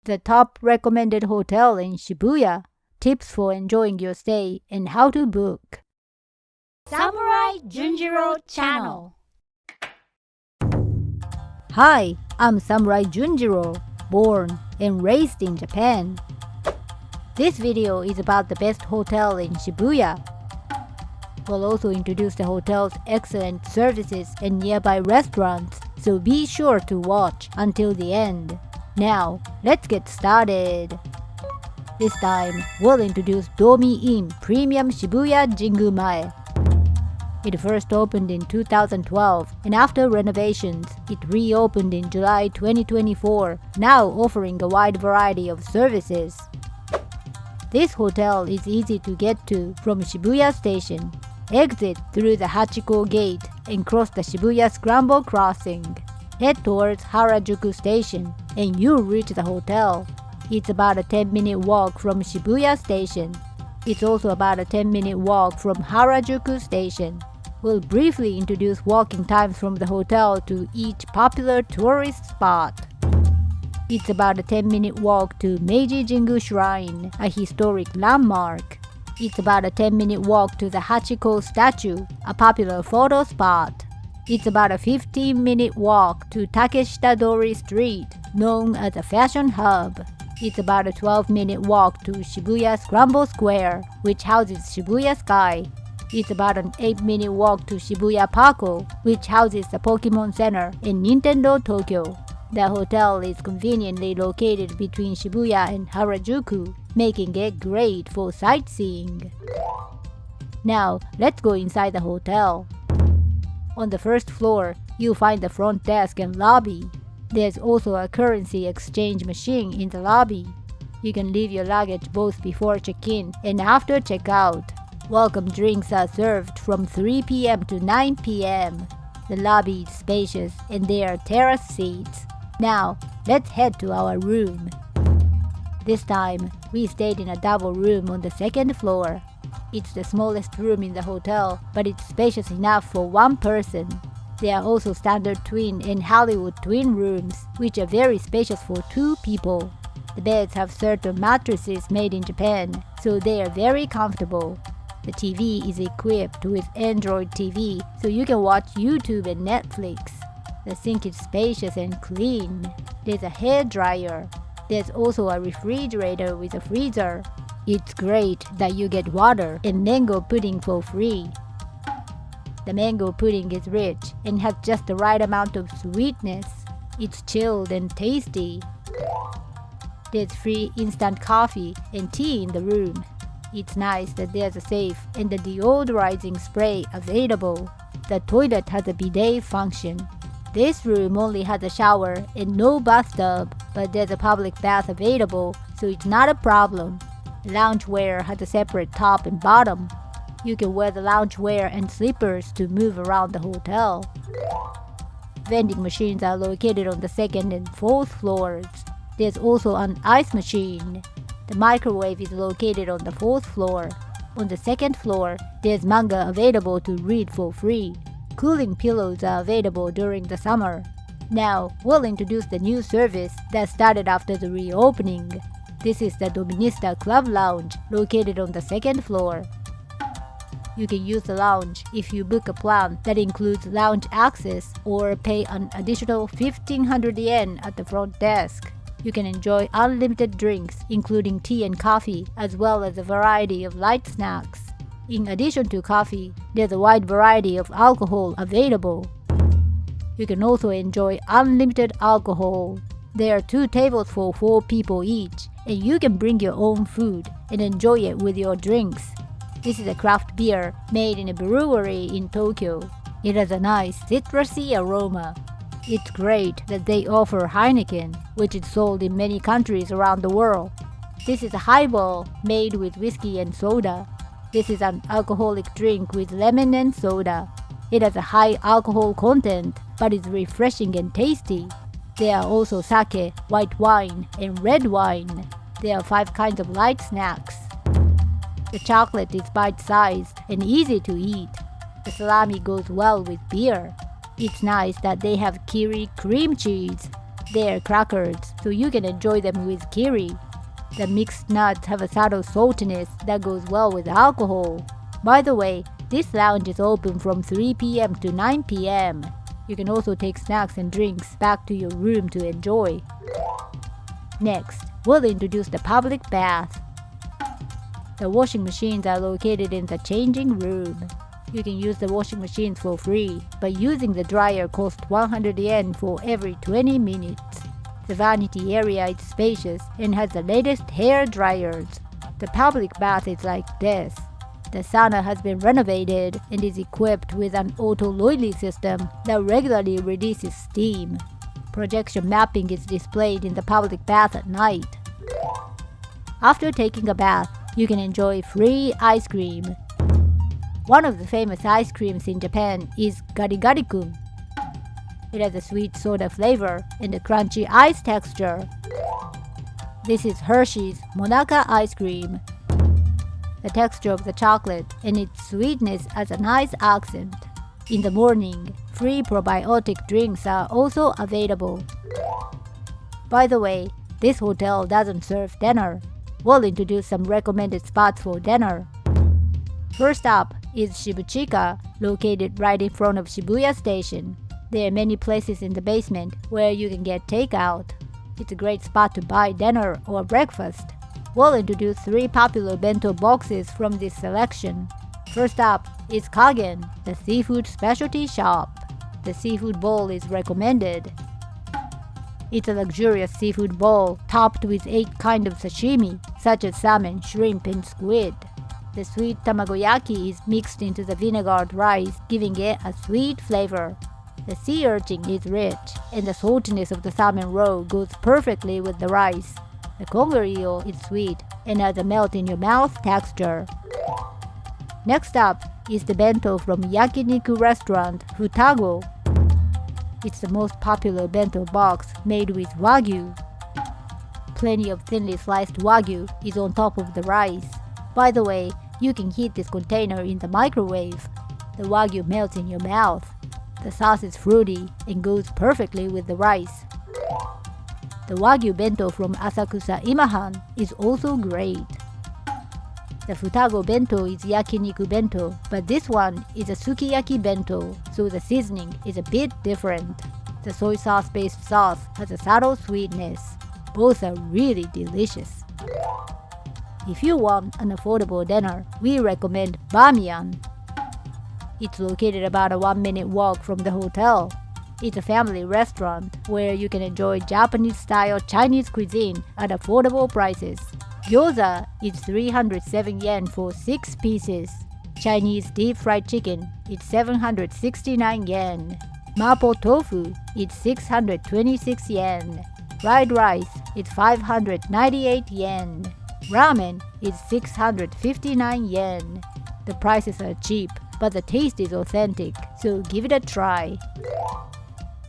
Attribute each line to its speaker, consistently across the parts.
Speaker 1: the top recommended hotel in Shibuya, tips for enjoying your stay, and how to book.
Speaker 2: Samurai Junjiro Channel.
Speaker 1: Hi, I'm Samurai Junjiro, born and raised in Japan. This video is about the best hotel in Shibuya. We'll also introduce the hotel's excellent services and nearby restaurants, so be sure to watch until the end. Now, let's get started. This time, we'll introduce Dormy Inn Premium Shibuya Jingumae. It first opened in 2012, and after renovations, it reopened in July 2024, now offering a wide variety of services. This hotel is easy to get to from Shibuya Station. Exit through the Hachiko Gate and cross the Shibuya Scramble crossing. Head towards Harajuku Station and you'll reach the hotel. It's about a 10-minute walk from Shibuya Station. It's also about a 10-minute walk from Harajuku Station. We'll briefly introduce walking times from the hotel to each popular tourist spot. It's about a 10-minute walk to Meiji Jingu Shrine, a historic landmark. It's about a 10-minute walk to the Hachiko statue, a popular photo spot. It's about a 15-minute walk to Takeshitadori Street, known as a fashion hub. It's about a 12-minute walk to Shibuya Scramble Square, which houses Shibuya Sky. It's about an 8-minute walk to Shibuya PARCO, which houses the Pokemon Center in Nintendo Tokyo. The hotel is conveniently located between Shibuya and Harajuku, making it great for sightseeing. Now, let's go inside the hotel. On the first floor, you'll find the front desk and lobby. There's also a currency exchange machine in the lobby. You can leave your luggage both before check-in and after check-out. Welcome drinks are served from 3 p.m. to 9 p.m. The lobby is spacious and there are terrace seats. Now, let's head to our room. This time, we stayed in a double room on the second floor. It's the smallest room in the hotel, but it's spacious enough for one person. There are also standard twin and Hollywood twin rooms, which are very spacious for 2 people. The beds have certain mattresses made in Japan, so they are very comfortable. The TV is equipped with Android TV, so you can watch YouTube and Netflix. The sink is spacious and clean. There's a hair dryer. There's also a refrigerator with a freezer. It's great that you get water and mango pudding for free. The mango pudding is rich and has just the right amount of sweetness. It's chilled and tasty. There's free instant coffee and tea in the room. It's nice that there's a safe and the deodorizing spray available. The toilet has a bidet function. This room only has a shower and no bathtub, but there's a public bath available, so it's not a problem. Loungewear has a separate top and bottom. You can wear the loungewear and slippers to move around the hotel. Vending machines are located on the second and fourth floors. There's also an ice machine. The microwave is located on the fourth floor. On the second floor, there's manga available to read for free. Cooling pillows are available during the summer. Now, we'll introduce the new service that started after the reopening. This is the Dominista Club Lounge, located on the second floor. You can use the lounge if you book a plan that includes lounge access or pay an additional 1,500 yen at the front desk. You can enjoy unlimited drinks, including tea and coffee, as well as a variety of light snacks. In addition to coffee, there's a wide variety of alcohol available. You can also enjoy unlimited alcohol. There are 2 tables for 4 people each, and you can bring your own food and enjoy it with your drinks. This is a craft beer made in a brewery in Tokyo. It has a nice citrusy aroma. It's great that they offer Heineken, which is sold in many countries around the world. This is a highball made with whiskey and soda. This is an alcoholic drink with lemon and soda. It has a high alcohol content, but is refreshing and tasty. There are also sake, white wine, and red wine. There are 5 kinds of light snacks. The chocolate is bite-sized and easy to eat. The salami goes well with beer. It's nice that they have kiri cream cheese. They are crackers, so you can enjoy them with kiri. The mixed nuts have a subtle saltiness that goes well with alcohol. By the way, this lounge is open from 3 p.m. to 9 p.m. You can also take snacks and drinks back to your room to enjoy. Next, we'll introduce the public bath. The washing machines are located in the changing room. You can use the washing machines for free, but using the dryer costs 100 yen for every 20 minutes. The vanity area is spacious and has the latest hair dryers. The public bath is like this. The sauna has been renovated and is equipped with an auto-loily system that regularly releases steam. Projection mapping is displayed in the public bath at night. After taking a bath, you can enjoy free ice cream. One of the famous ice creams in Japan is Garigari-kun. It has a sweet soda flavor and a crunchy ice texture. This is Hershey's Monaka ice cream. The texture of the chocolate and its sweetness as a nice accent. In the morning, free probiotic drinks are also available. By the way, this hotel doesn't serve dinner. We'll introduce some recommended spots for dinner. First up is Shibuchika, located right in front of Shibuya Station. There are many places in the basement where you can get takeout. It's a great spot to buy dinner or breakfast. We'll introduce 3 popular bento boxes from this selection. First up is Cagen, the seafood specialty shop. The seafood bowl is recommended. It's a luxurious seafood bowl topped with 8 kinds of sashimi, such as salmon, shrimp, and squid. The sweet tamagoyaki is mixed into the vinegared rice, giving it a sweet flavor. The sea urchin is rich, and the saltiness of the salmon roe goes perfectly with the rice. The conger eel is sweet and has a melt-in-your-mouth texture. Next up is the bento from Yakiniku restaurant Futago. It's the most popular bento box made with Wagyu. Plenty of thinly sliced Wagyu is on top of the rice. By the way, you can heat this container in the microwave. The Wagyu melts in your mouth. The sauce is fruity and goes perfectly with the rice. The Wagyu bento from Asakusa Imahan is also great. The Futago bento is Yakiniku bento, but this one is a sukiyaki bento, so the seasoning is a bit different. The soy sauce-based sauce has a subtle sweetness. Both are really delicious. If you want an affordable dinner, we recommend Bamiyan. It's located about a 1-minute walk from the hotel. It's a family restaurant where you can enjoy Japanese-style Chinese cuisine at affordable prices. Gyoza is 307 yen for 6 pieces. Chinese deep-fried chicken is 769 yen. Mapo tofu is 626 yen. Fried rice is 598 yen. Ramen is 659 yen. The prices are cheap, but the taste is authentic, so give it a try.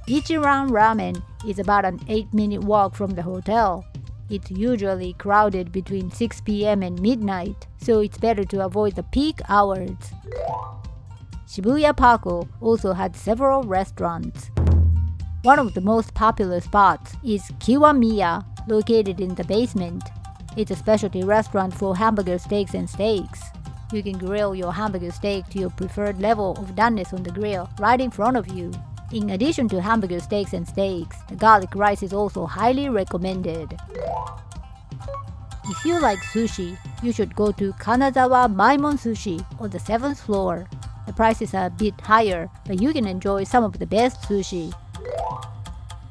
Speaker 1: Ichiran Ramen is about an 8-minute walk from the hotel. It's usually crowded between 6 p.m. and midnight, so it's better to avoid the peak hours. Shibuya PARCO also had several restaurants. One of the most popular spots is Kiwamiya, located in the basement. It's a specialty restaurant for hamburger steaks and steaks. You can grill your hamburger steak to your preferred level of doneness on the grill right in front of you. In addition to hamburger steaks and steaks, the garlic rice is also highly recommended. If you like sushi, you should go to Kanazawa Maimon Sushi on the 7th floor. The prices are a bit higher, but you can enjoy some of the best sushi.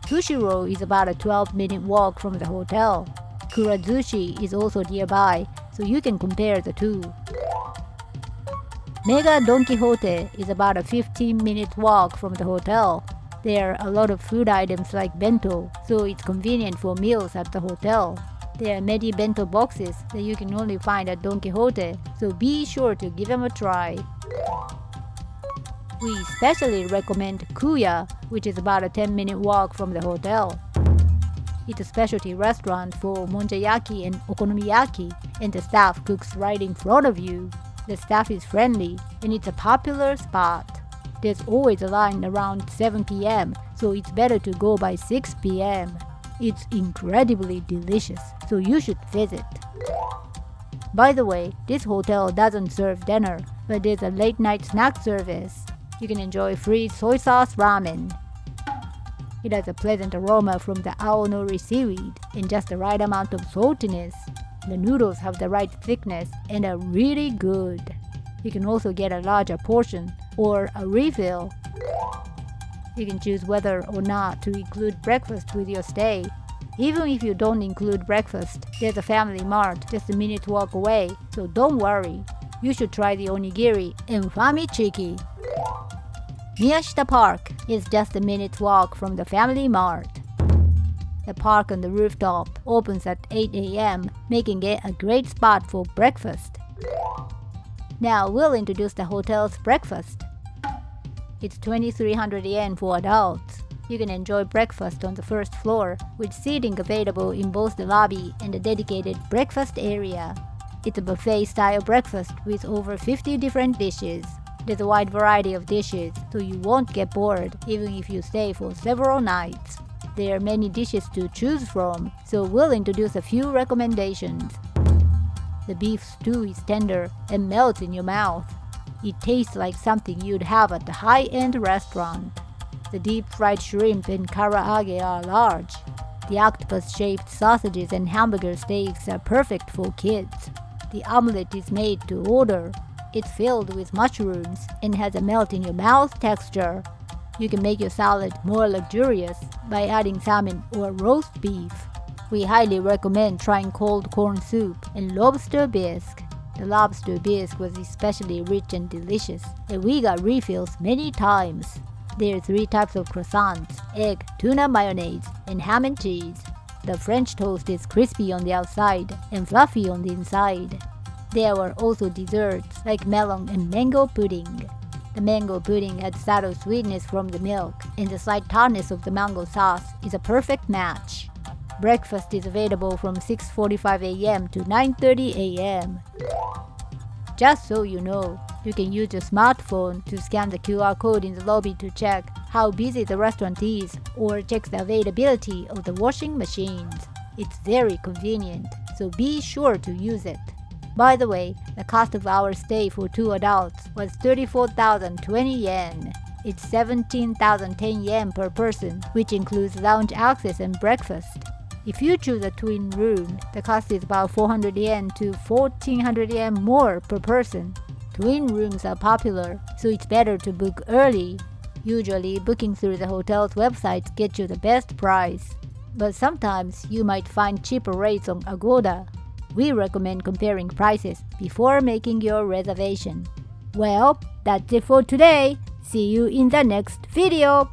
Speaker 1: Sushiro is about a 12-minute walk from the hotel. Kura Sushi is also nearby, so you can compare the two. Mega Don Quijote is about a 15-minute walk from the hotel. There are a lot of food items like bento, so it's convenient for meals at the hotel. There are many bento boxes that you can only find at Don Quijote, so be sure to give them a try. We especially recommend Kuuya, which is about a 10-minute walk from the hotel. It's a specialty restaurant for monjayaki and okonomiyaki, and the staff cooks right in front of you. The staff is friendly, and it's a popular spot. there's always a line around 7 p.m., so it's better to go by 6 p.m. It's incredibly delicious, so you should visit. By the way, this hotel doesn't serve dinner, but there's a late-night snack service. You can enjoy free soy sauce ramen. It has a pleasant aroma from the aonori seaweed and just the right amount of saltiness. The noodles have the right thickness and are really good. You can also get a larger portion or a refill. You can choose whether or not to include breakfast with your stay. Even if you don't include breakfast, there's a FamilyMart just a minute's walk away, so don't worry. You should try the onigiri and famichiki. Miyashita Park is just a minute's walk from the FamilyMart. The park on the rooftop opens at 8 a.m., making it a great spot for breakfast. Now we'll introduce the hotel's breakfast. It's 2,300 yen for adults. You can enjoy breakfast on the first floor, with seating available in both the lobby and the dedicated breakfast area. It's a buffet-style breakfast with over 50 different dishes. There's a wide variety of dishes, so you won't get bored even if you stay for several nights. There are many dishes to choose from, so we'll introduce a few recommendations. The beef stew is tender and melts in your mouth. It tastes like something you'd have at a high-end restaurant. The deep-fried shrimp and karaage are large. The octopus-shaped sausages and hamburger steaks are perfect for kids. The omelette is made to order. It's filled with mushrooms and has a melt-in-your-mouth texture. You can make your salad more luxurious by adding salmon or roast beef. We highly recommend trying cold corn soup and lobster bisque. The lobster bisque was especially rich and delicious, and we got refills many times. There are 3 types of croissants: egg, tuna mayonnaise, and ham and cheese. The French toast is crispy on the outside and fluffy on the inside. There are also desserts like melon and mango pudding. The mango pudding adds subtle sweetness from the milk, and the slight tartness of the mango sauce is a perfect match. Breakfast is available from 6:45 a.m. to 9:30 a.m. Just so you know, you can use your smartphone to scan the QR code in the lobby to check how busy the restaurant is or check the availability of the washing machines. It's very convenient, so be sure to use it. By the way, the cost of our stay for 2 adults was 34,020 yen. It's 17,010 yen per person, which includes lounge access and breakfast. If you choose a twin room, the cost is about 400 yen to 1,400 yen more per person. Twin rooms are popular, so it's better to book early. Usually, booking through the hotel's website gets you the best price. But sometimes you might find cheaper rates on Agoda. We recommend comparing prices before making your reservation. Well, that's it for today. See you in the next video.